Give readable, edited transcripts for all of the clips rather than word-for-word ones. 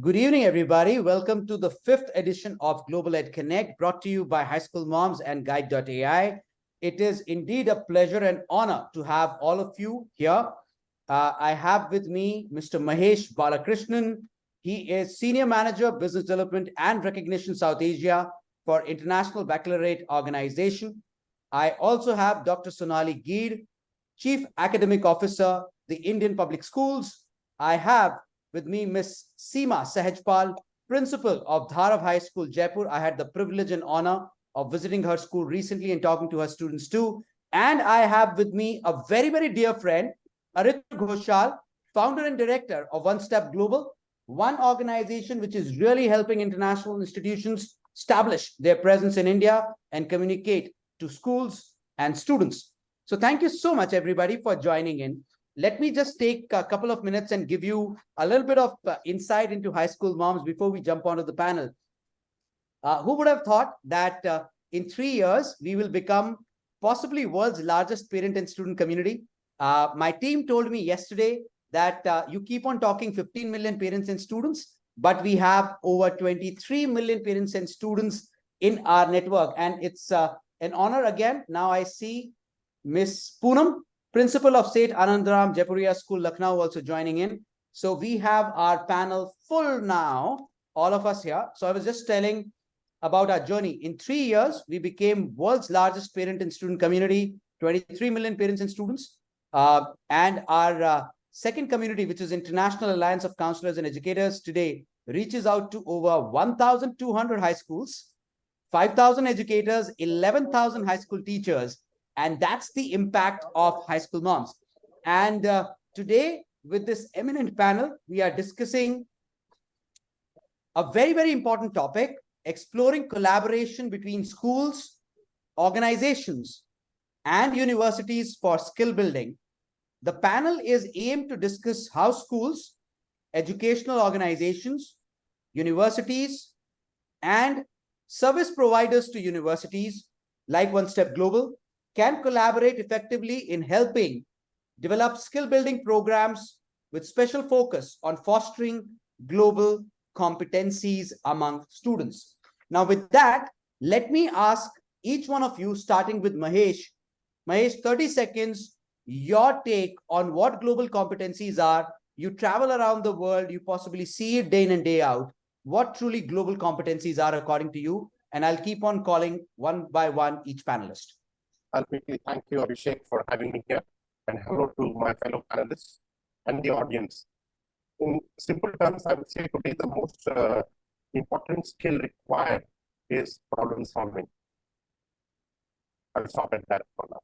Good evening, everybody. Welcome to the 5th edition of Global Ed Connect, brought to you by High School Moms and Guide.ai. It is indeed a pleasure and honor to have all of you here. I have with me Mr. Mahesh Balakrishnan. He is Senior Manager, Business Development and Recognition South Asia for International Baccalaureate Organization. I also have Dr. Sonali Geer, Chief Academic Officer, the Indian Public Schools. I have with me Ms. Seema Sahajpal, Principal of Dharav High School, Jaipur. I had the privilege and honor of visiting her school recently and talking to her students too. And I have with me a very, very dear friend, Aritra Ghoshal, founder and director of One Step Global, one organization which is really helping international institutions establish their presence in India and communicate to schools and students. So thank you so much, everybody, for joining in. Let me just take a couple of minutes and give you a little bit of insight into high school moms before we jump onto the panel. Who would have thought that in 3 years, we will become possibly world's largest parent and student community? My team told me yesterday that you keep on talking 15 million parents and students, but we have over 23 million parents and students in our network. And it's an honor again. Now I see Miss Poonam, Principal of State Anandram Jaipuria School, Lucknow, also joining in. So we have our panel full now, all of us here. So I was just telling about our journey. In 3 years, we became world's largest parent and student community, 23 million parents and students. And our second community, which is International Alliance of Counselors and Educators, today reaches out to over 1,200 high schools, 5,000 educators, 11,000 high school teachers. And that's the impact of high school moms. And today, with this eminent panel, we are discussing a very, very important topic, exploring collaboration between schools, organizations, and universities for skill building. The panel is aimed to discuss how schools, educational organizations, universities, and service providers to universities, like One Step Global, can collaborate effectively in helping develop skill building programs with special focus on fostering global competencies among students. Now, with that, let me ask each one of you, starting with Mahesh. Mahesh, 30 seconds, your take on what global competencies are. You travel around the world, you possibly see it day in and day out. What truly global competencies are according to you? And I'll keep on calling one by one each panelist. I'll quickly thank you, Abhishek, for having me here, and hello to my fellow panelists and the audience. In simple terms, I would say today the most important skill required is problem solving. I'll stop at that for now.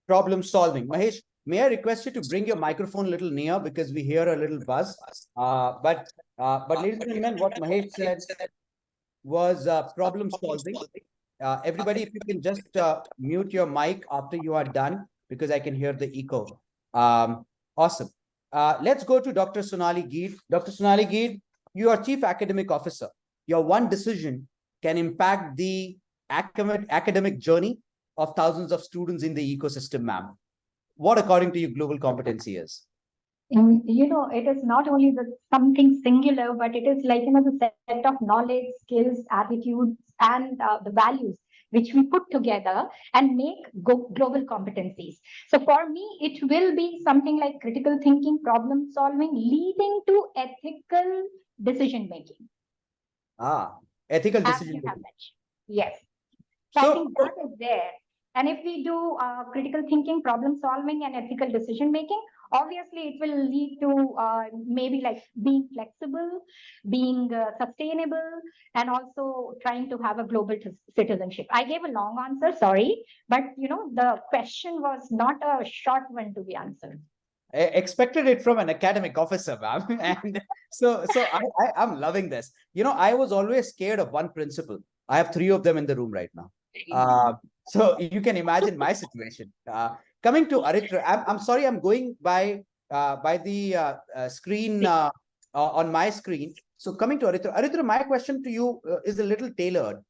Problem solving. Mahesh, may I request you to bring your microphone a little near because we hear a little buzz. But ladies and gentlemen, what Mahesh said was problem solving. Everybody, if you can just mute your mic after you are done, because I can hear the echo. Awesome. Let's go to Dr. Sonali Geer. Dr. Sonali Geer, you are Chief Academic Officer. Your one decision can impact the academic journey of thousands of students in the ecosystem, ma'am. What, according to you, global competency is? It is not only something singular, but it is like, the set of knowledge, skills, attitudes, and the values which we put together and make global competencies. So for me, it will be something like critical thinking, problem solving, leading to ethical decision making. Ethical decision making. Yes. So I think that is there. And if we do critical thinking, problem solving, and ethical decision making, obviously it will lead to maybe like being flexible, being sustainable, and also trying to have a global citizenship. I gave a long answer, sorry, but the question was not a short one to be answered. I expected it from an academic officer, ma'am. And so I'm loving this. I was always scared of one principal. I have 3 of them in the room right now. So you can imagine my situation. Coming to Aritra, I'm sorry, I'm going by the screen on my screen. So coming to Aritra. Aritra, my question to you is a little tailored.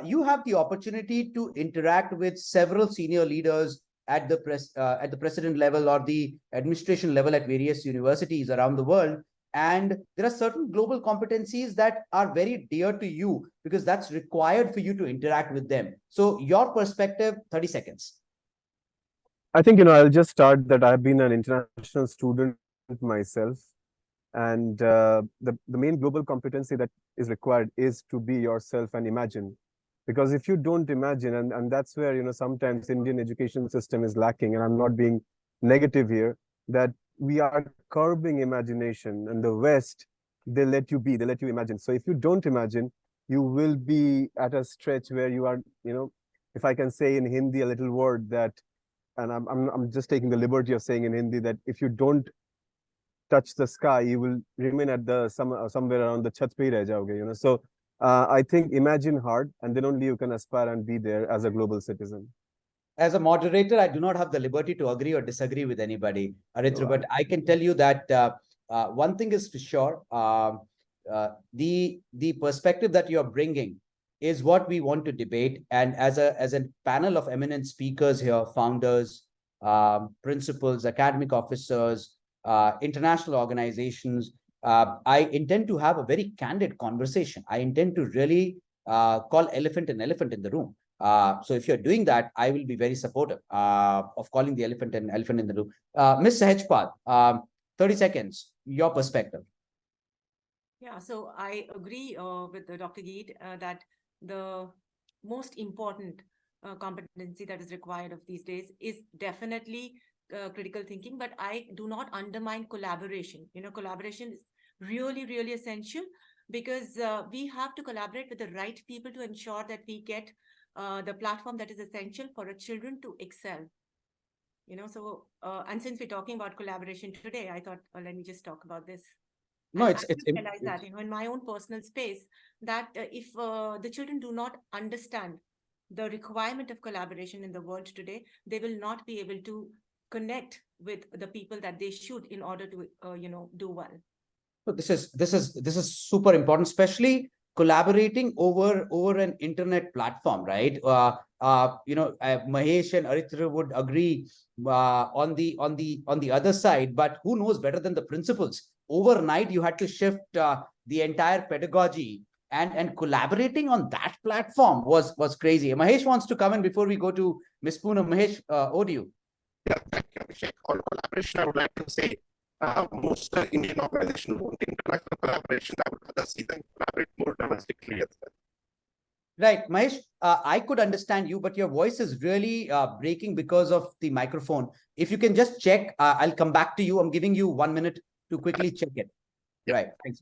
You have the opportunity to interact with several senior leaders at the president level or the administration level at various universities around the world. and there are certain global competencies that are very dear to you because that's required for you to interact with them. So your perspective, 30 seconds. I think, I'll just start that I've been an international student myself. And the main global competency that is required is to be yourself and imagine. Because if you don't imagine, and that's where, sometimes Indian education system is lacking, and I'm not being negative here, that we are curbing imagination. And the West, they let you be, they let you imagine. So if you don't imagine, you will be at a stretch where you are, if I can say in Hindi a little word that, and I'm just taking the liberty of saying in Hindi that if you don't touch the sky, you will remain at the somewhere around the chat pe reh jaoge, So I think imagine hard, and then only you can aspire and be there as a global citizen. As a moderator, I do not have the liberty to agree or disagree with anybody, Aritra, but I can tell you that one thing is for sure, the perspective that you're bringing is what we want to debate. And as a panel of eminent speakers here, founders, principals, academic officers, international organizations, I intend to have a very candid conversation. I intend to really call elephant an elephant in the room. So if you're doing that, I will be very supportive of calling the elephant an elephant in the room. Ms. Sahajpal, 30 seconds, your perspective. Yeah, so I agree with Dr. Geet that the most important competency that is required of these days is definitely critical thinking, but I do not undermine collaboration. Collaboration is really, really essential because we have to collaborate with the right people to ensure that we get the platform that is essential for our children to excel. And since we're talking about collaboration today, I thought, let me just talk about this. No, I realize that, in my own personal space, that if the children do not understand the requirement of collaboration in the world today, they will not be able to connect with the people that they should in order to, do well. So this is super important, especially collaborating over an internet platform, right? Mahesh and Aritra would agree on the other side, but who knows better than the principals? Overnight, you had to shift the entire pedagogy, and collaborating on that platform was crazy. Mahesh wants to come in before we go to Ms. Poonam. Mahesh, over to you. Yeah, thank you, Abhishek. On collaboration, I would like to say most Indian organizations want international collaboration. I would rather see them collaborate more domestically as well. Right, Mahesh, I could understand you, but your voice is really breaking because of the microphone. If you can just check, I'll come back to you. I'm giving you 1 minute to quickly check it. Yeah. Right, thanks.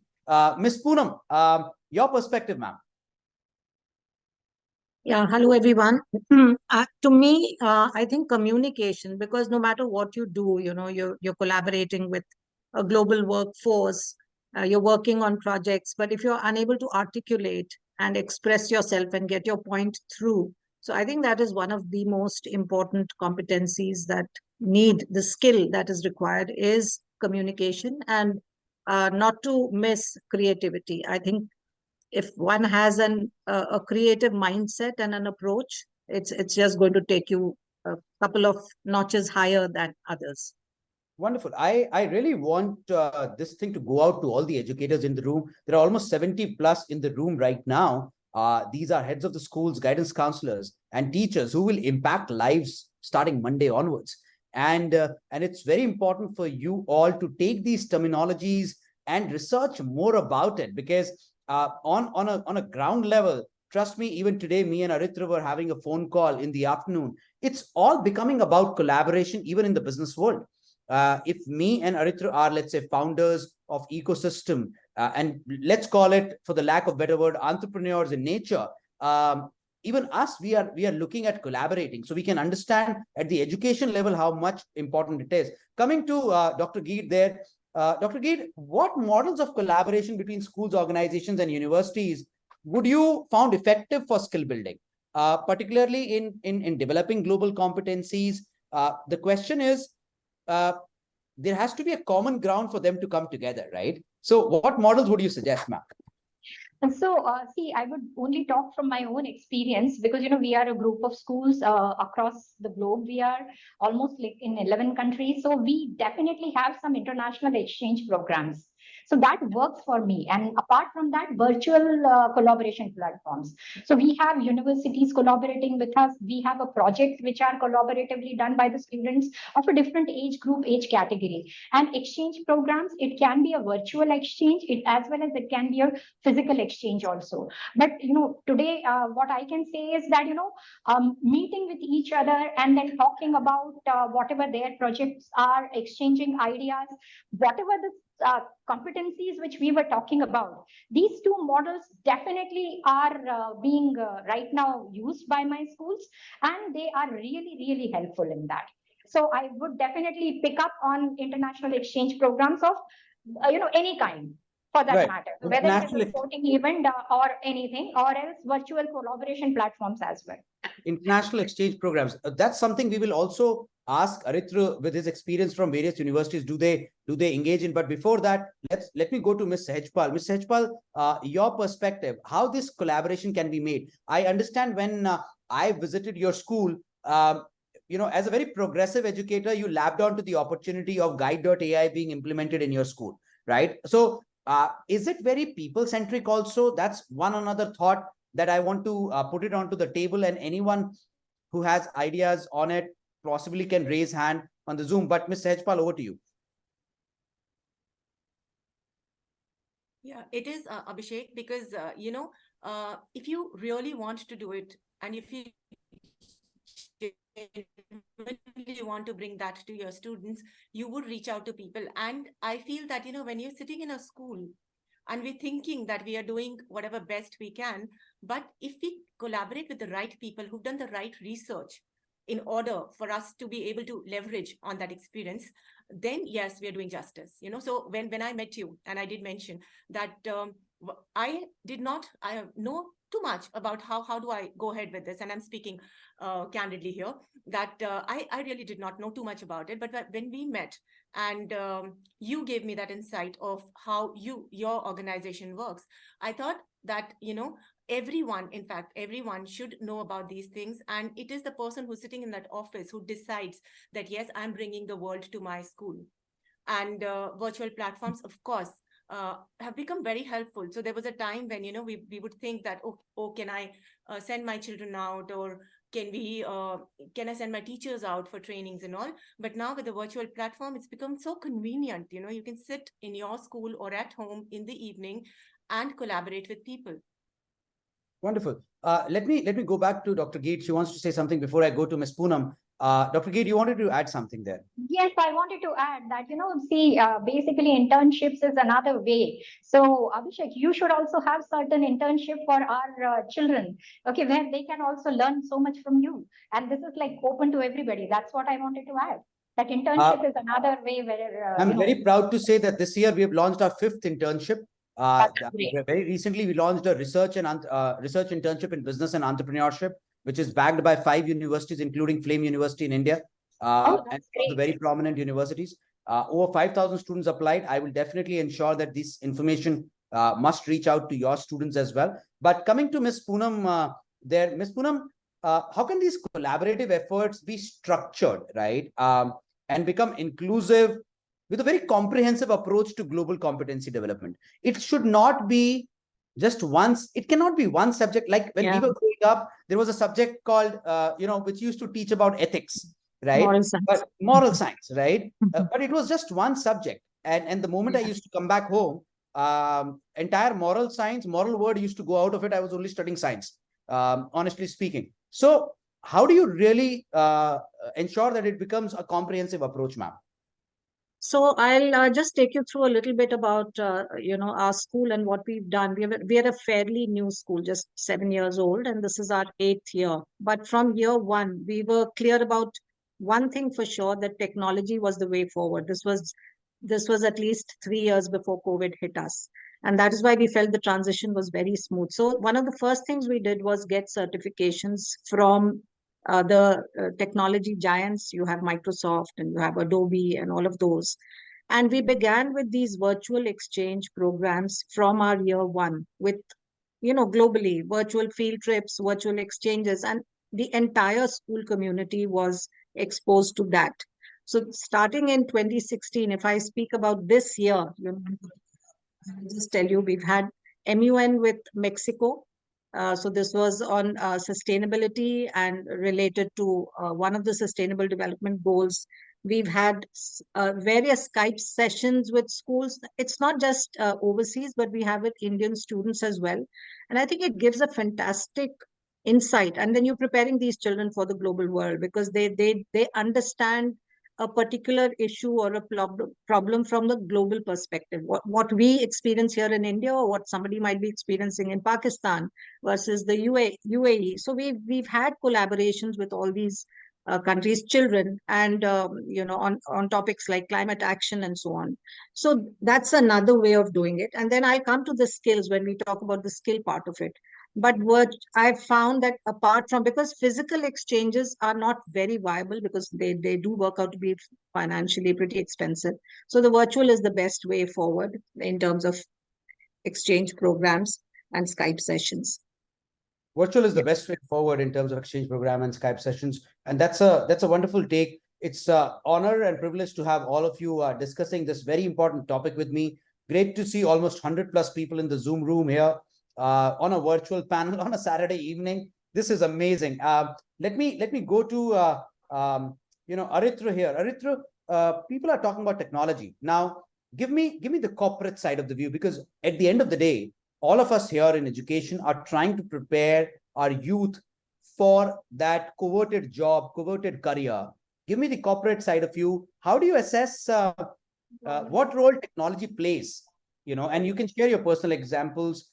Ms. Poonam, your perspective, ma'am. Yeah, hello everyone. To me, I think communication, because no matter what you do, you're collaborating with a global workforce, you're working on projects, but if you're unable to articulate and express yourself and get your point through, so I think that is one of the most important competencies that need the skill that is required is communication, and not to miss creativity. I think if one has a creative mindset and an approach, it's just going to take you a couple of notches higher than others. Wonderful. I really want this thing to go out to all the educators in the room. There are almost 70 plus in the room right now. These are heads of the schools, guidance counselors, and teachers who will impact lives starting Monday onwards. And it's very important for you all to take these terminologies and research more about it, because on a ground level, trust me, even today, me and Aritra were having a phone call in the afternoon. It's all becoming about collaboration, even in the business world. If me and Aritra are, let's say, founders of ecosystem, and let's call it, for the lack of better word, entrepreneurs in nature, even us, we are looking at collaborating, so we can understand at the education level how much important it is. Coming to Dr. Geet there, Dr. Geet, what models of collaboration between schools, organizations, and universities would you found effective for skill building, particularly in developing global competencies? The question is, there has to be a common ground for them to come together, right? So what models would you suggest, ma'am? And so, see, I would only talk from my own experience because, we are a group of schools across the globe. We are almost like in 11 countries. So we definitely have some international exchange programs. So that works for me. And apart from that, virtual collaboration platforms. So we have universities collaborating with us. We have a project which are collaboratively done by the students of a different age group, age category. And exchange programs, it can be a virtual exchange, as well as it can be a physical exchange also. But today what I can say is that meeting with each other and then talking about whatever their projects are, exchanging ideas, whatever the competencies which we were talking about, these two models definitely are being right now used by my schools, and they are really, really helpful in that. So I would definitely pick up on international exchange programs of any kind, for that Right. matter, whether it is a sporting event or anything, or else virtual collaboration platforms as well. International exchange programs. That's something we will also ask Aritra with his experience from various universities. Do they engage in? But before that, let me go to Ms. Sehajpal. Ms. Sehajpal, your perspective, how this collaboration can be made. I understand when I visited your school, as a very progressive educator, you lapped onto the opportunity of guide.ai being implemented in your school, right? So is it very people-centric also? That's one another thought that I want to put it onto the table, and anyone who has ideas on it possibly can raise hand on the Zoom. But Ms. Sehajpal, over to you. Yeah, it is, Abhishek, because, if you really want to do it, and if you want to bring that to your students, you would reach out to people. And I feel that, when you're sitting in a school and we're thinking that we are doing whatever best we can, but if we collaborate with the right people who've done the right research in order for us to be able to leverage on that experience, then yes, we are doing justice. So when I met you, and I did mention that I know too much about how do I go ahead with this, and I'm speaking candidly here, that I really did not know too much about it. But when we met, and you gave me that insight of how your organization works, I thought that everyone, in fact everyone, should know about these things. And it is the person who's sitting in that office who decides that, yes, I'm bringing the world to my school. And virtual platforms, of course, have become very helpful. So there was a time when we would think that, oh, can I send my children out, or can I send my teachers out for trainings and all? But now with the virtual platform, it's become so convenient. You can sit in your school or at home in the evening and collaborate with people. Wonderful. Let me go back to Dr. Geet. She wants to say something before I go to Ms. Poonam. Dr. Geet, you wanted to add something there. Yes, I wanted to add that, basically internships is another way. So Abhishek, you should also have certain internship for our children, okay, where they can also learn so much from you. And this is like open to everybody. That's what I wanted to add. That internship is another way where... I'm very proud to say that this year we have launched our 5th internship. Very recently, we launched a research internship in business and entrepreneurship, which is backed by 5 universities, including Flame University in India, and the very prominent universities. Over 5,000 students applied. I will definitely ensure that this information must reach out to your students as well. But coming to Ms. Poonam, Ms. Poonam, how can these collaborative efforts be structured, right, and become inclusive with a very comprehensive approach to global competency development? It should not be just once. It cannot be one subject. Like when we were growing up, there was a subject called, which used to teach about ethics, right? Moral science, right? But it was just one subject. And the moment I used to come back home, entire moral word used to go out of it. I was only studying science, honestly speaking. So how do you really ensure that it becomes a comprehensive approach, ma'am? So I'll just take you through a little bit about our school and what we've done. We are a fairly new school, just 7 years old, and this is our 8th year. But from year one, we were clear about one thing for sure, that technology was the way forward. This was at least 3 years before COVID hit us, and that is why we felt the transition was very smooth. So one of the first things we did was get certifications from the technology giants. You have Microsoft and you have Adobe and all of those. And we began with these virtual exchange programs from our year one with, globally, virtual field trips, virtual exchanges, and the entire school community was exposed to that. So starting in 2016, if I speak about this year, I'll just tell you, we've had MUN with Mexico. So this was on sustainability and related to one of the sustainable development goals. We've had various Skype sessions with schools. It's not just overseas, but we have with Indian students as well. And I think it gives a fantastic insight. And then you're preparing these children for the global world because they understand a particular issue or a problem from the global perspective. What we experience here in India or what somebody might be experiencing in Pakistan versus the UAE. So we've had collaborations with all these countries' children and on topics like climate action and so on. So that's another way of doing it. And then I come to the skills when we talk about the skill part of it. But what I've found that apart from, because physical exchanges are not very viable because they do work out to be financially pretty expensive. So the virtual is the best way forward in terms of exchange programs and Skype sessions. Virtual is the best way forward in terms of exchange program and Skype sessions. And that's a wonderful take. It's an honor and privilege to have all of you discussing this very important topic with me. Great to see almost 100+ people in the Zoom room here on a virtual panel on a Saturday evening. This is amazing. Let me go to Aritra here. Aritra, people are talking about technology now. Give me the corporate side of the view, because at the end of the day, all of us here in education are trying to prepare our youth for that coveted job, coveted career. Give me the corporate side of you. How do you assess what role technology plays? And you can share your personal examples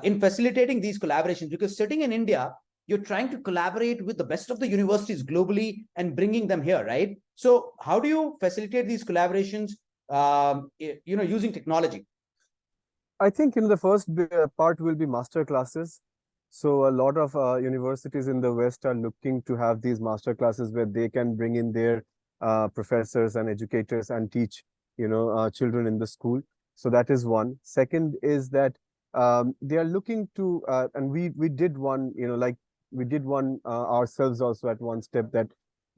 in facilitating these collaborations, because sitting in India, you're trying to collaborate with the best of the universities globally and bringing them here, right? So how do you facilitate these collaborations, using technology? I think the first part will be master classes. So a lot of universities in the West are looking to have these master classes where they can bring in their professors and educators and teach, children in the school. So that is one. Second is that they are looking to, and we did one, we did one ourselves also at one step, that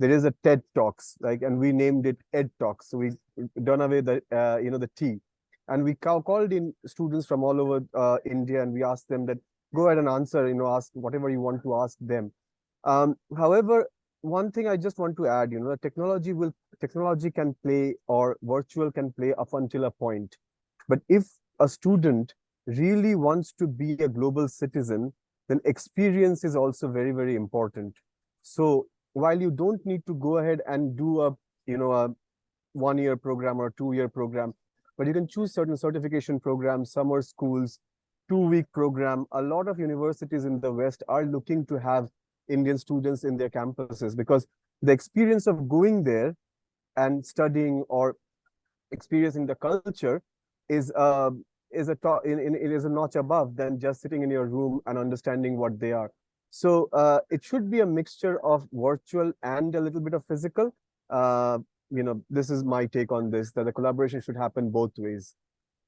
there is a TED Talks, and we named it Ed Talks. So we done away the T. And we called in students from all over India, and we asked them that go ahead and answer, ask whatever you want to ask them. However, one thing I just want to add, technology can play, or virtual can play up until a point. But if a student really wants to be a global citizen, then experience is also very, very important. So while you don't need to go ahead and do a 1-year program or 2-year program, but you can choose certain certification programs, summer schools, 2-week program. A lot of universities in the West are looking to have Indian students in their campuses, because the experience of going there and studying or experiencing the culture is a notch above than just sitting in your room and understanding what they are. So it should be a mixture of virtual and a little bit of physical. This is my take on this, that the collaboration should happen both ways.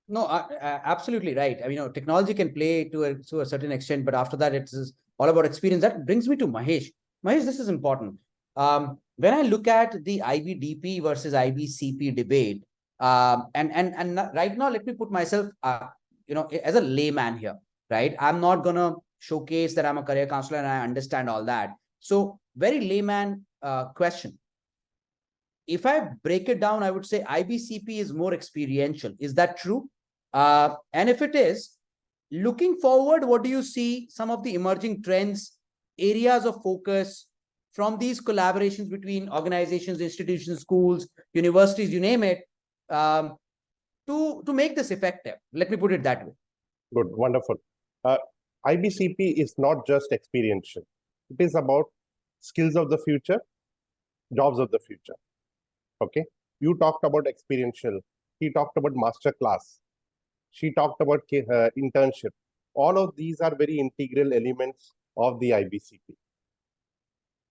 No, absolutely right. I mean, technology can play to a certain extent, but after that, it's all about experience. That brings me to Mahesh. Mahesh, this is important. When I look at the IBDP versus IBCP debate, and right now, let me put myself, as a layman here, right? I'm not gonna showcase that I'm a career counselor and I understand all that. So, very layman question. If I break it down, I would say IBCP is more experiential. Is that true? And if it is, looking forward, what do you see some of the emerging trends, areas of focus from these collaborations between organizations, institutions, schools, universities, you name it, to make this effective? Let me put it that way. Good, wonderful. IBCP is not just experiential. It is about skills of the future, jobs of the future. Okay, you talked about experiential. He talked about master class. She talked about internship. All of these are very integral elements of the IBCP.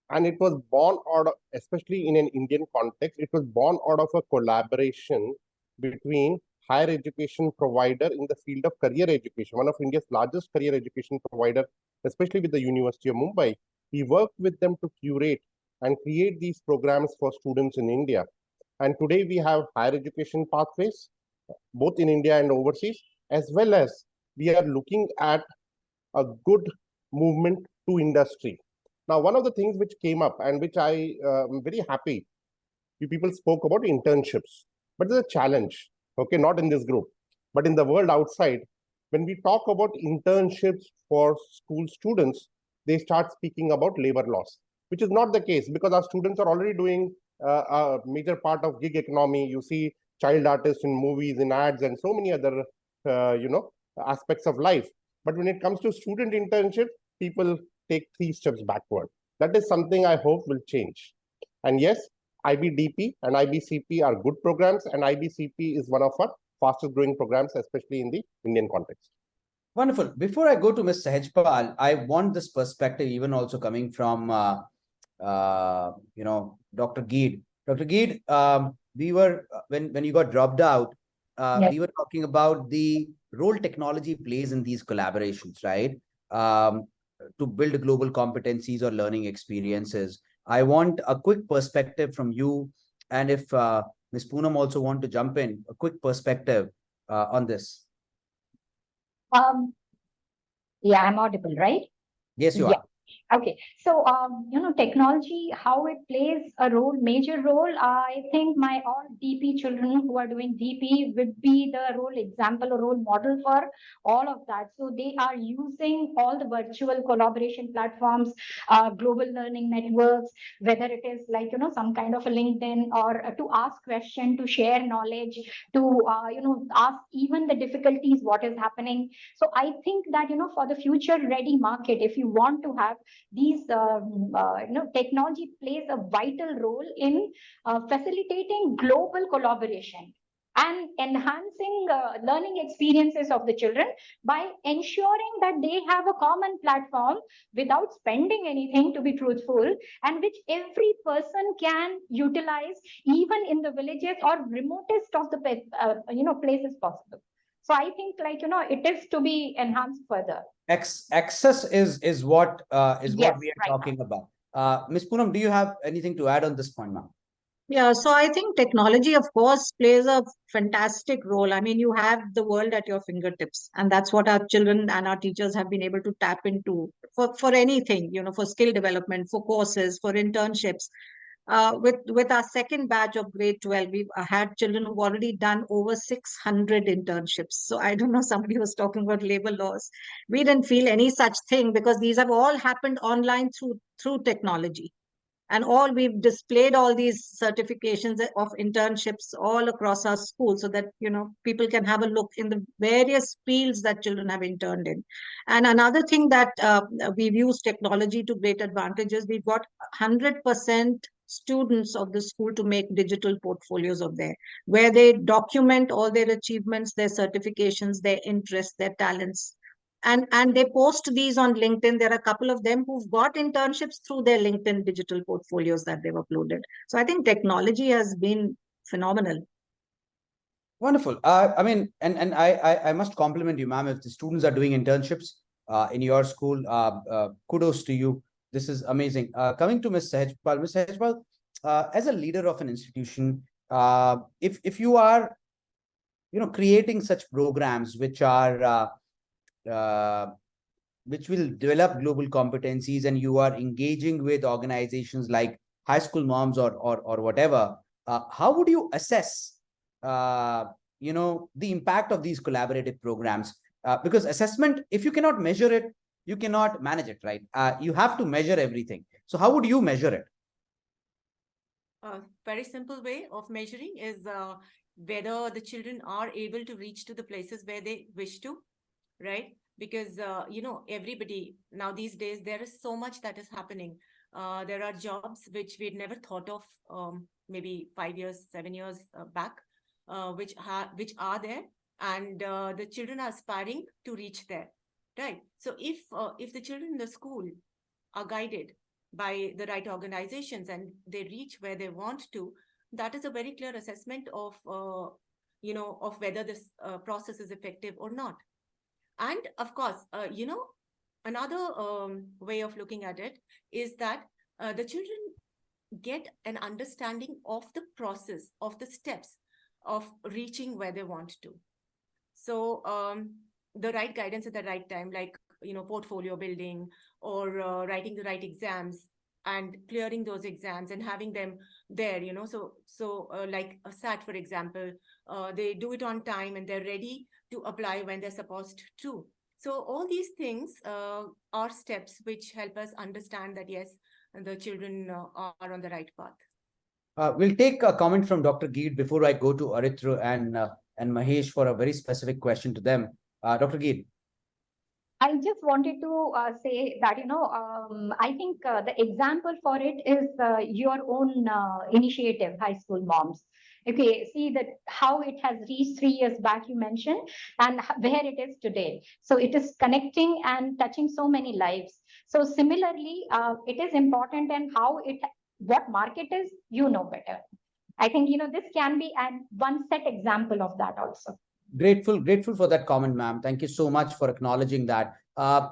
And it was born out of, especially in an Indian context, it was born out of a collaboration between higher education provider in the field of career education, one of India's largest career education provider, especially with the University of Mumbai. We worked with them to curate and create these programs for students in India. And today we have higher education pathways, both in India and overseas. as well as we are looking at a good movement to industry. Now, one of the things which came up and which I am very happy, you people spoke about internships, but there's a challenge, okay, not in this group, but in the world outside. When we talk about internships for school students, they start speaking about labor loss, which is not the case because our students are already doing a major part of gig economy. You see child artists in movies, in ads, and so many other, aspects of life. But when it comes to student internship, people take 3 steps backward. That is something I hope will change. And yes, IBDP and IBCP are good programs, and IBCP is one of our fastest growing programs, especially in the Indian context. Wonderful. Before I go to Ms. Sahajpal, I want this perspective even also coming from, Dr. Geed. Dr. Geed, we were, when you got dropped out, Yes. we were talking about the role technology plays in these collaborations, right? To build global competencies or learning experiences. I want a quick perspective from you. And if Ms. Poonam also want to jump in, a quick perspective on this. Yeah, I'm audible, right? Yes, you Yeah. are. Okay, so technology, how it plays a role, major role. I think my all DP children who are doing DP would be the role example or role model for all of that. So they are using all the virtual collaboration platforms, global learning networks, whether it is like some kind of a LinkedIn or to ask question, to share knowledge, to ask even the difficulties what is happening. So I think that for the future ready market, if you want to have these technology plays a vital role in facilitating global collaboration and enhancing learning experiences of the children by ensuring that they have a common platform without spending anything, to be truthful, and which every person can utilize even in the villages or remotest of the places possible. So I think it is to be enhanced further. Access is what Yes, we are right. talking about. Ms. Poonam, do you have anything to add on this point, ma'am? Yeah, so I think technology, of course, plays a fantastic role. I mean, you have the world at your fingertips, and that's what our children and our teachers have been able to tap into for anything, for skill development, for courses, for internships. With our second batch of grade 12, we've had children who've already done over 600 internships. So I don't know, somebody was talking about labor laws. We didn't feel any such thing because these have all happened online through technology. And we've displayed all these certifications of internships all across our school so that people can have a look in the various fields that children have interned in. And another thing that we've used technology to great advantages, we've got 100% students of the school to make digital portfolios of where they document all their achievements, their certifications, their interests, their talents, and they post these on LinkedIn. There are a couple of them who've got internships through their LinkedIn digital portfolios that they've uploaded. So I think technology has been phenomenal. Wonderful. I mean, and I must compliment you, ma'am. If the students are doing internships in your school, kudos to you. This is amazing. Coming to Ms. Sahajpal, as a leader of an institution, if you are, creating such programs which are which will develop global competencies, and you are engaging with organizations like High School Moms or whatever, how would you assess the impact of these collaborative programs? Because assessment, if you cannot measure it, you cannot manage it, right? You have to measure everything. So how would you measure it? A very simple way of measuring is whether the children are able to reach to the places where they wish to, right? Because everybody now these days, there is so much that is happening. There are jobs which we'd never thought of maybe 5 years, 7 years back, which are there, and the children are aspiring to reach there, right? So if the children in the school are guided by the right organizations and they reach where they want to, that is a very clear assessment of of whether this process is effective or not. And of course, another way of looking at it is that the children get an understanding of the process, of the steps of reaching where they want to. So the right guidance at the right time, like, portfolio building or writing the right exams and clearing those exams and having them there, so like a SAT, for example, they do it on time and they're ready to apply when they're supposed to. So all these things are steps which help us understand that, yes, the children are on the right path. We'll take a comment from Dr. Geet before I go to Aritra and Mahesh for a very specific question to them. Dr. Geet. I just wanted to say that, I think the example for it is your own initiative, High School Moms. Okay, see that how it has reached 3 years back, you mentioned, and where it is today. So it is connecting and touching so many lives. So similarly, it is important, and what market is, better. I think, this can be one set example of that also. Grateful for that comment, ma'am. Thank you so much for acknowledging that.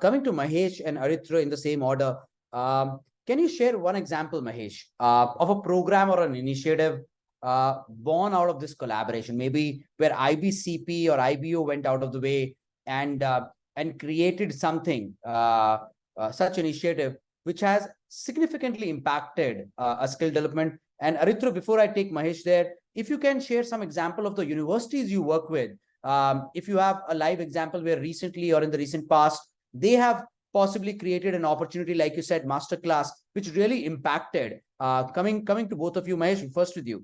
Coming to Mahesh and Aritra in the same order, can you share one example, Mahesh, of a program or an initiative born out of this collaboration, maybe where IBCP or IBO went out of the way and created something, such initiative, which has significantly impacted a skill development? And Aritra, before I take Mahesh there, if you can share some example of the universities you work with, if you have a live example where recently or in the recent past, they have possibly created an opportunity, like you said, masterclass, which really impacted. Coming to both of you, Mahesh, first with you.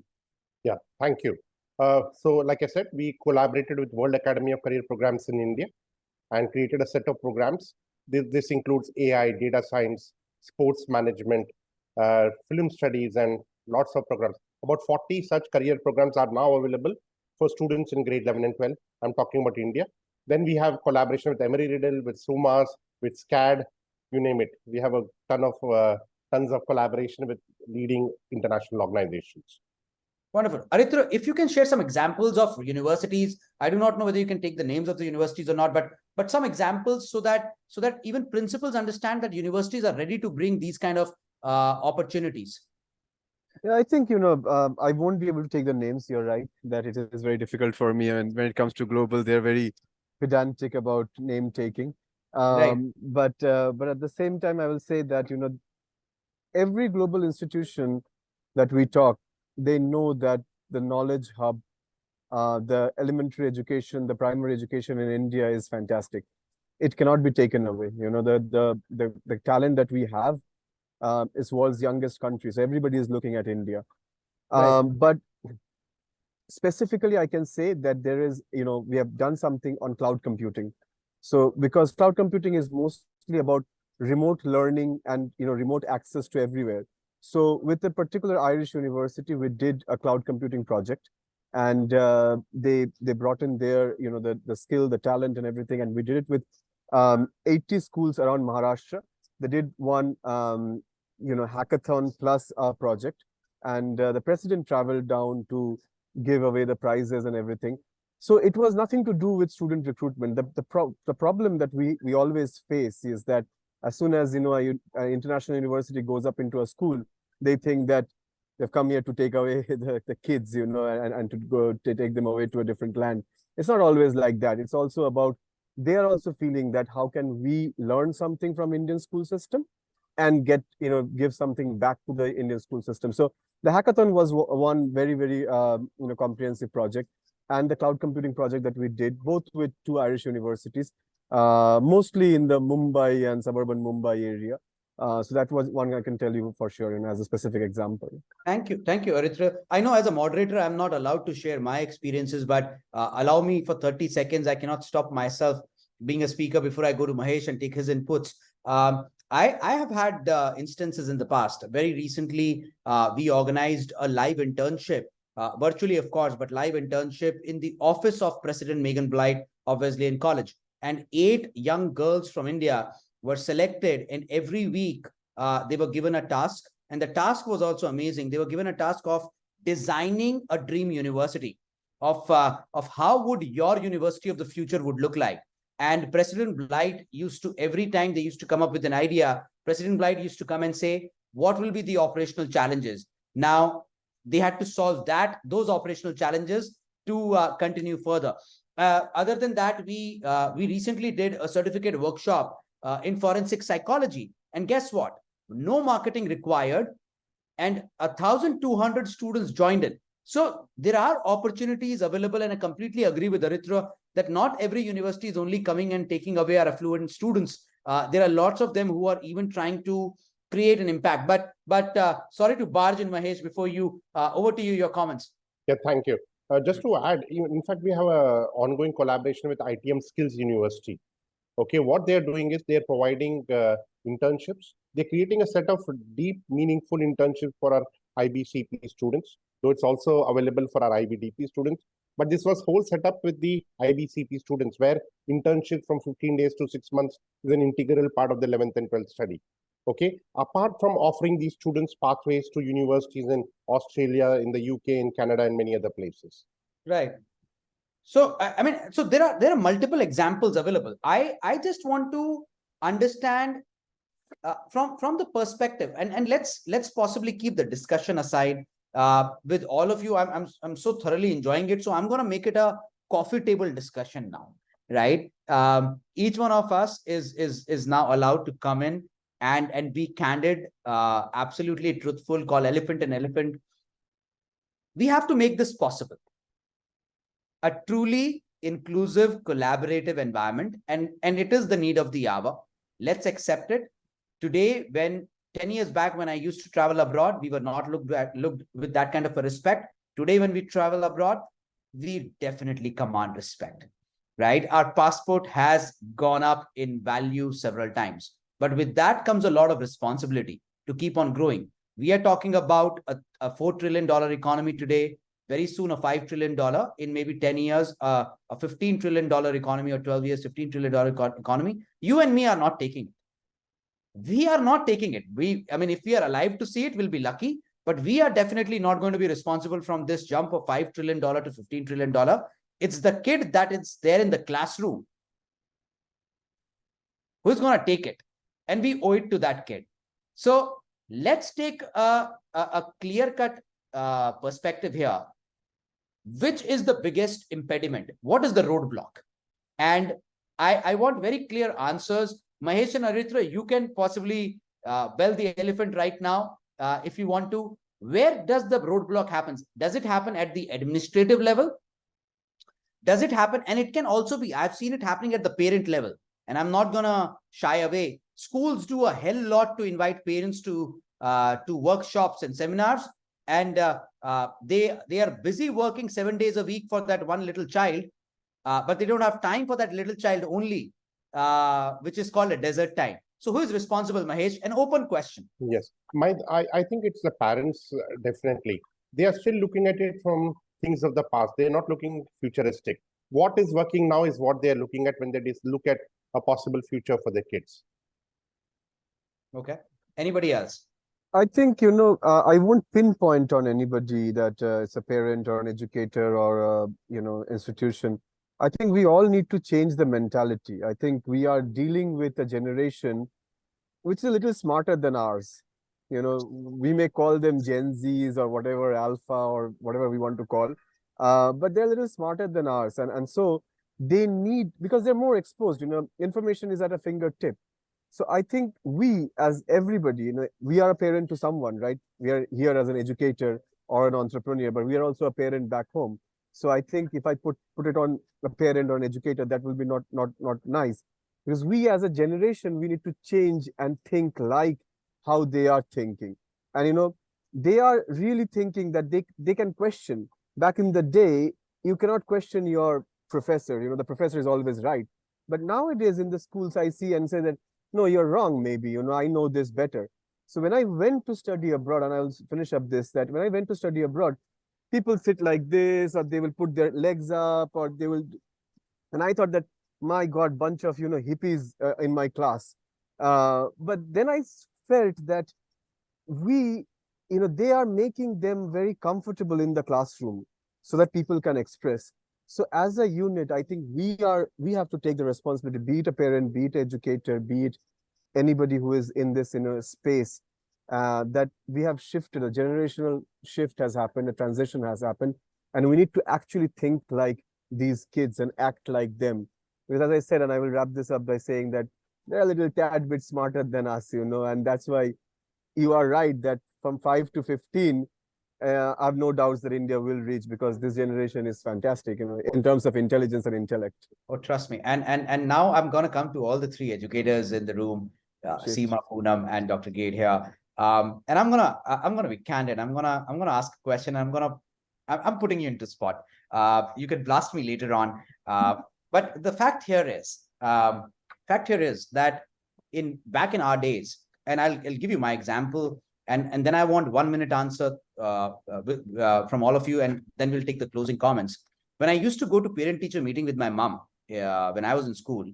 Yeah, thank you. So like I said, we collaborated with World Academy of Career Programs in India and created a set of programs. This includes AI, data science, sports management, film studies, and lots of programs. About 40 such career programs are now available for students in grade 11 and 12. I'm talking about India. Then we have collaboration with Embry-Riddle, with SUMAS, with SCAD, you name it. We have a tons of collaboration with leading international organizations. Wonderful. Aritra, if you can share some examples of universities, I do not know whether you can take the names of the universities or not, but some examples so that even principals understand that universities are ready to bring these kind of opportunities. Yeah, I think, I won't be able to take the names. You're right that it is very difficult for me. And when it comes to global, they're very pedantic about name taking. Right. But at the same time, I will say that, every global institution that we talk, they know that the knowledge hub, the elementary education, the primary education in India is fantastic. It cannot be taken away. The talent that we have is world's youngest country. So everybody is looking at India. Right. But specifically, I can say that there is, we have done something on cloud computing. So because cloud computing is mostly about remote learning and, remote access to everywhere. So with a particular Irish university, we did a cloud computing project, and they brought in their, the skill, the talent and everything. And we did it with 80 schools around Maharashtra. They did one, hackathon plus project, and the president traveled down to give away the prizes and everything. So it was nothing to do with student recruitment. The problem that we always face is that as soon as, an international university goes up into a school, they think that they've come here to take away the kids, and to go to take them away to a different land. It's not always like that. It's also about, they are also feeling that how can we learn something from Indian school system and get, give something back to the Indian school system. So the hackathon was one very, very, comprehensive project. And the cloud computing project that we did, both with 2 Irish universities, mostly in the Mumbai and suburban Mumbai area. So that was one I can tell you for sure, as a specific example. Thank you, Aritra. I know as a moderator, I'm not allowed to share my experiences, but allow me for 30 seconds. I cannot stop myself being a speaker before I go to Mahesh and take his inputs. I have had instances in the past. Very recently, we organized a live internship, virtually, of course, but live internship in the office of President Megan Blight of Wesleyan College. And 8 young girls from India were selected, and every week they were given a task. And the task was also amazing. They were given a task of designing a dream university, of how would your university of the future would look like. And President Blight used to, every time they used to come up with an idea, President Blight used to come and say, what will be the operational challenges? Now, they had to solve those operational challenges to continue further. Other than that, we recently did a certificate workshop in forensic psychology. And guess what? No marketing required, and 1,200 students joined in. So there are opportunities available, and I completely agree with Aritra that not every university is only coming and taking away our affluent students. There are lots of them who are even trying to create an impact. But sorry to barge in, Mahesh, before you, over to you, your comments. Yeah, thank you. Just to add, in fact, we have a ongoing collaboration with ITM Skills University. Okay, what they're doing is they're providing internships. They're creating a set of deep, meaningful internships for our IBCP students, though it's also available for our IBDP students. But this was whole setup with the IBCP students, where internship from 15 days to 6 months is an integral part of the 11th and 12th study. Okay, apart from offering these students pathways to universities in Australia, in the UK, in Canada, and many other places. Right. So I mean, so there are multiple examples available. I just want to understand from the perspective, and let's possibly keep the discussion aside with all of you. I'm so thoroughly enjoying it. So I'm going to make it a coffee table discussion now, right? Each one of us is now allowed to come in and be candid, absolutely truthful, call elephant an elephant. We have to make this possible. A truly inclusive, collaborative environment, and it is the need of the hour. Let's accept it. Today, when 10 years back, when I used to travel abroad, we were not looked with that kind of a respect. Today, when we travel abroad, we definitely command respect, right? Our passport has gone up in value several times, but with that comes a lot of responsibility to keep on growing. We are talking about a $4 trillion economy today. Very soon, a $5 trillion, in maybe 10 years, a $15 trillion economy, or 12 years, $15 trillion economy. You and me are not taking it. We are not taking it. I mean, if we are alive to see it, we'll be lucky, but we are definitely not going to be responsible from this jump of $5 trillion to $15 trillion. It's the kid that is there in the classroom who's going to take it, and we owe it to that kid. So let's take a clear-cut perspective here. Which is the biggest impediment? What is the roadblock? And I want very clear answers. Mahesh and Aritra, you can possibly bell the elephant right now if you want to. Where does the roadblock happen? Does it happen at the administrative level? Does it happen? And it can also be, I've seen it happening at the parent level, and I'm not going to shy away. Schools do a hell lot to invite parents to workshops and seminars. And they are busy working 7 days a week for that one little child, but they don't have time for that little child only, which is called a desert time. So who is responsible, Mahesh? An open question. Yes, I think it's the parents, definitely. They are still looking at it from things of the past. They're not looking futuristic. What is working now is what they're looking at when they look at a possible future for their kids. Okay. Anybody else? I think, I won't pinpoint on anybody that it's a parent or an educator or a, institution. I think we all need to change the mentality. I think we are dealing with a generation which is a little smarter than ours. We may call them Gen Zs or whatever, Alpha or whatever we want to call, but they're a little smarter than ours. And so they need, because they're more exposed, information is at a fingertip. So I think we, as everybody, we are a parent to someone, right? We are here as an educator or an entrepreneur, but we are also a parent back home. So I think if I put it on a parent or an educator, that will be not nice. Because we as a generation, we need to change and think like how they are thinking. And they are really thinking that they can question. Back in the day, you cannot question your professor. The professor is always right. But nowadays in the schools, I see and say that, no, you're wrong, maybe, I know this better. So when I went to study abroad, and I'll finish up this, that when I went to study abroad, people sit like this, or they will put their legs up, or they will, and I thought that, my God, bunch of, hippies in my class. But then I felt that they are making them very comfortable in the classroom so that people can express. So as a unit, I think we have to take the responsibility, be it a parent, be it educator, be it anybody who is in this space, that we have shifted, a generational shift has happened, a transition has happened, and we need to actually think like these kids and act like them. Because as I said, and I will wrap this up by saying that they're a little tad bit smarter than us, and that's why you are right that from 5 to 15, I have no doubts that India will reach, because this generation is fantastic, in terms of intelligence and intellect. Oh, trust me. And now I'm going to come to all the three educators in the room, Seema, Poonam, and Dr. Gate here. And I'm gonna be candid. I'm gonna ask a question. I'm putting you into spot. You can blast me later on. But the fact here is that back in our days, and I'll give you my example, and then I want 1 minute answer from all of you, and then we'll take the closing comments. When I used to go to parent teacher meeting with my mom when I was in school,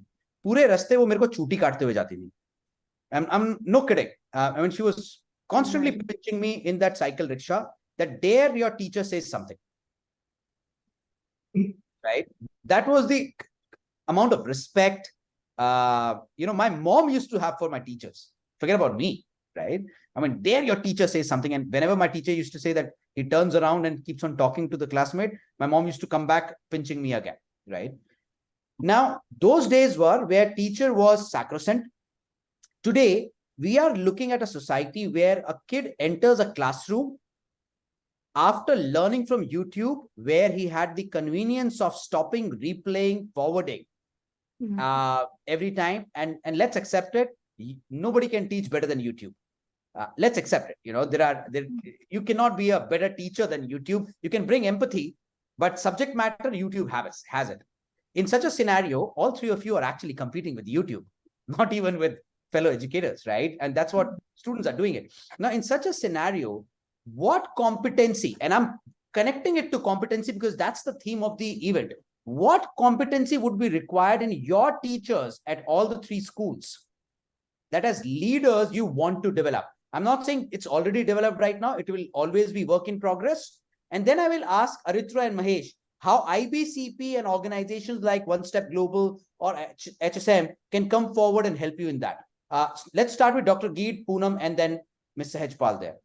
पूरे रास्ते वो मेरे को चूटी काटते हुए जाती थी. I'm no kidding. I mean, she was constantly pitching me in that cycle rickshaw that dare your teacher says something. Right? That was the amount of respect, my mom used to have for my teachers. Forget about me, right? I mean, dare your teacher say something. And whenever my teacher used to say that he turns around and keeps on talking to the classmate, my mom used to come back pinching me again, right? Now, those days were where teacher was sacrosanct. Today, we are looking at a society where a kid enters a classroom after learning from YouTube, where he had the convenience of stopping, replaying, forwarding every time. And let's accept it. Nobody can teach better than YouTube. Let's accept it. You cannot be a better teacher than YouTube. You can bring empathy, but subject matter, YouTube has it. In such a scenario, all three of you are actually competing with YouTube, not even with fellow educators, right? And that's what students are doing it. Now, in such a scenario, what competency, and I'm connecting it to competency because that's the theme of the event. What competency would be required in your teachers at all the three schools that as leaders you want to develop? I'm not saying it's already developed right now. It will always be work in progress. And then I will ask Aritra and Mahesh how IBCP and organizations like One Step Global or HSM can come forward and help you in that. Let's start with Dr. Geet, Poonam, and then Mr. Hejpal there.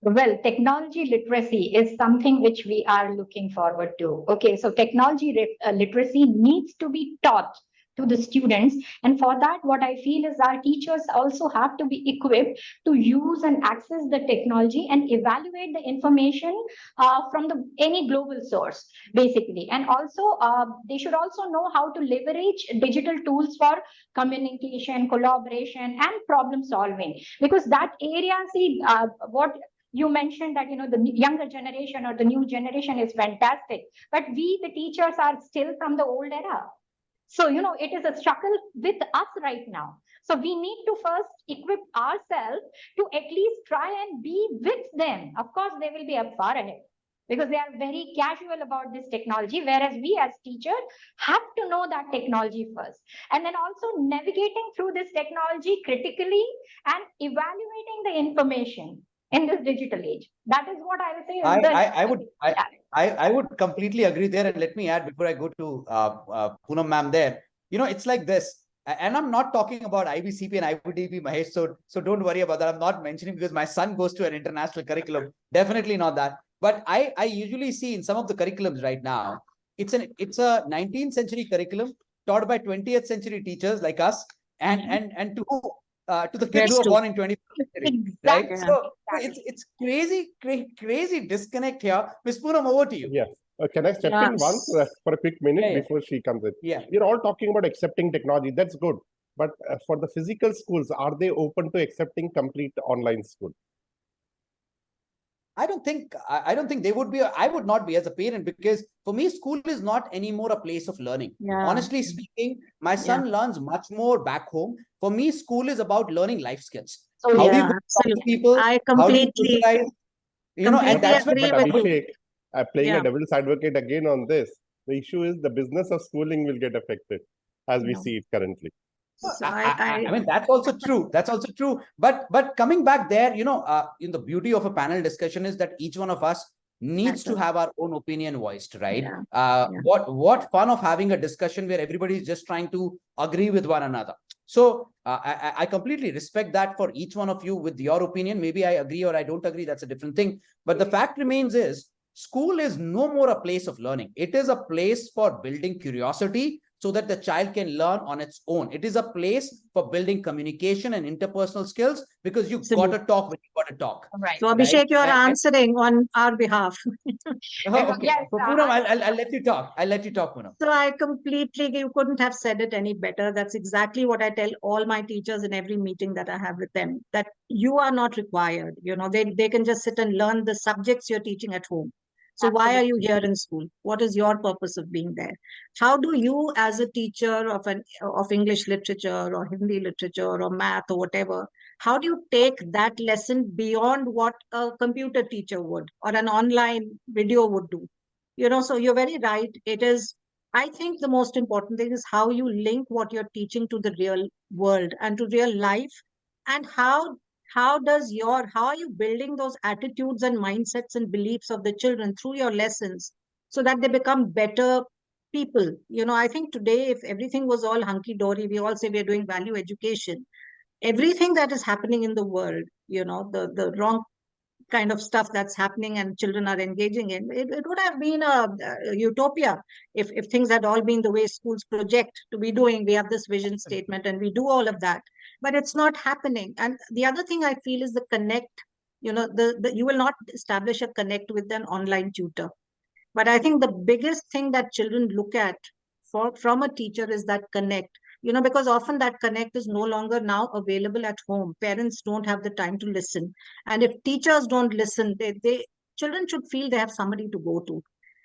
Well, technology literacy is something which we are looking forward to. Okay, so technology literacy needs to be taught to the students. And for that, what I feel is our teachers also have to be equipped to use and access the technology and evaluate the information from any global source, basically. And also, they should also know how to leverage digital tools for communication, collaboration, and problem solving. Because that area, what you mentioned that, the younger generation or the new generation is fantastic, but we, the teachers, are still from the old era. So, it is a struggle with us right now. So we need to first equip ourselves to at least try and be with them. Of course, they will be up far ahead because they are very casual about this technology, whereas we as teachers have to know that technology first. And then also navigating through this technology critically and evaluating the information in this digital age. That is what I would say. I would completely agree there. And let me add before I go to Poonam ma'am there, it's like this. And I'm not talking about IBCP and IBDP, Mahesh. So don't worry about that. I'm not mentioning because my son goes to an international curriculum. Definitely not that. But I usually see in some of the curriculums right now, it's a 19th century curriculum taught by 20th century teachers like us and to the kids who are born in 21st century, right? Exactly. So it's crazy disconnect here. Ms. Poonam, over to you. Yeah. Can I step in once for a quick minute before she comes in? Yeah. We're all talking about accepting technology. That's good. But for the physical schools, are they open to accepting complete online school? I don't think they would be. I would not be as a parent, because for me, school is not anymore a place of learning. Honestly speaking, my son learns much more back home. For me, school is about learning life skills. So How do you talk to people? I completely, and that's agree what with Abhishek, playing a devil's advocate again on this. The issue is the business of schooling will get affected as we see it currently. So I mean, that's also true. That's also true. But coming back there, in the beauty of a panel discussion is that each one of us needs to have our own opinion voiced, right? What fun of having a discussion where everybody is just trying to agree with one another. So I completely respect that for each one of you with your opinion. Maybe I agree or I don't agree. That's a different thing. But the fact remains is school is no more a place of learning. It is a place for building curiosity so that the child can learn on its own. It is a place for building communication and interpersonal skills, because you've got to talk when you've got to talk. Right. So Abhishek, you are And- answering on our behalf. Oh, okay. Yes, So Poonam, I'll let you talk. I'll let you talk, Poonam. So you couldn't have said it any better. That's exactly what I tell all my teachers in every meeting that I have with them, that you are not required. They can just sit and learn the subjects you're teaching at home. So why are you here in school? What is your purpose of being there? How do you, as a teacher of English literature or Hindi literature or math or whatever, how do you take that lesson beyond what a computer teacher would or an online video would do? So you're very right. I think the most important thing is how you link what you're teaching to the real world and to real life, and how are you building those attitudes and mindsets and beliefs of the children through your lessons so that they become better people. I think today, if everything was all hunky-dory, we all say we're doing value education. Everything that is happening in the world, the wrong kind of stuff that's happening and children are engaging in, it would have been a utopia if things had all been the way schools project to be doing. We have this vision statement and we do all of that, but it's not happening. And the other thing I feel is the connect. You will not establish a connect with an online tutor. But I think the biggest thing that children look at from a teacher is that connect. Because often that connect is no longer now available at home. Parents don't have the time to listen. And if teachers don't listen, children should feel they have somebody to go to.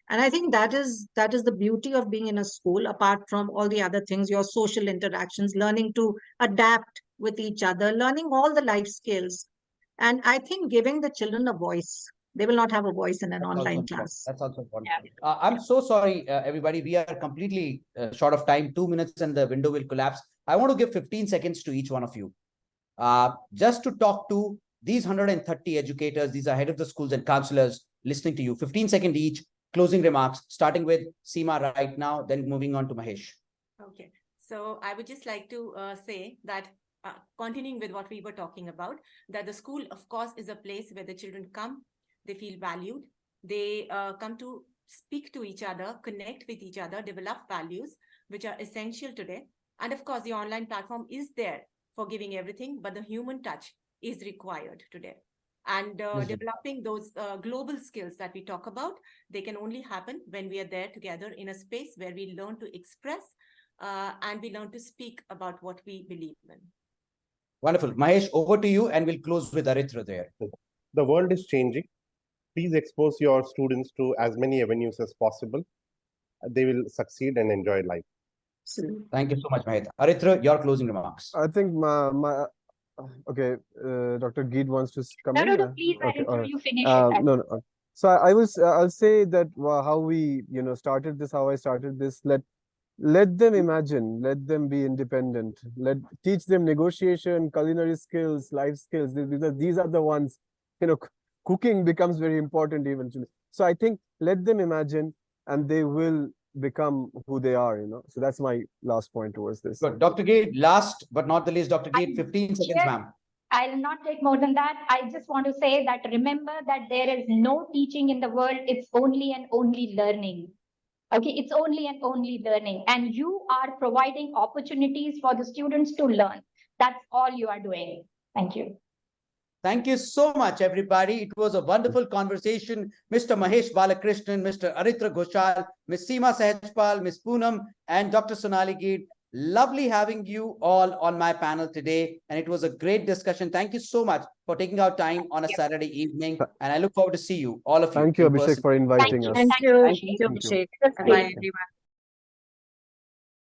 And I think that is the beauty of being in a school, apart from all the other things, your social interactions, learning to adapt with each other, learning all the life skills. And I think giving the children a voice. They will not have a voice in an online class. That's also important. I'm so sorry, everybody. We are completely short of time, 2 minutes, and the window will collapse. I want to give 15 seconds to each one of you. Just to talk to these 130 educators. These are head of the schools and counselors listening to you. 15 seconds each, closing remarks, starting with Seema right now, then moving on to Mahesh. Okay. So I would just like to say that continuing with what we were talking about, that the school, of course, is a place where the children come, they feel valued, they come to speak to each other, connect with each other, develop values, which are essential today. And of course, the online platform is there for giving everything, but the human touch is required today. And developing those global skills that we talk about, they can only happen when we are there together in a space where we learn to express and we learn to speak about what we believe in. Wonderful. Mahesh, over to you, and we'll close with Aritra there. The world is changing. Please expose your students to as many avenues as possible. They will succeed and enjoy life. Thank you so much, Mahesh. Aritra, your closing remarks. I think okay, Dr. Geet wants to come in. No, please, Okay, all right. you finish it. No. So I'll say that how we started this, how I started this. Let them imagine, let them be independent, teach them negotiation, culinary skills, life skills. These are the ones, cooking becomes very important eventually. So I think let them imagine and they will become who they are, So that's my last point towards this. Good. Dr. Gate, last but not the least, Dr. Gate, 15 seconds, ma'am. I'll not take more than that. I just want to say that remember that there is no teaching in the world. It's only and only learning. Okay, it's only and only learning. And you are providing opportunities for the students to learn. That's all you are doing. Thank you. Thank you so much, everybody. It was a wonderful conversation. Mr. Mahesh Balakrishnan, Mr. Aritra Ghoshal, Ms. Seema Sahajpal, Ms. Poonam, and Dr. Sonali Geet. Lovely having you all on my panel today. And it was a great discussion. Thank you so much for taking out time on a Saturday evening. And I look forward to see you, all of you. Thank you, Abhishek, for inviting us. Thank you. Thank you. Abhishek. Bye, everyone.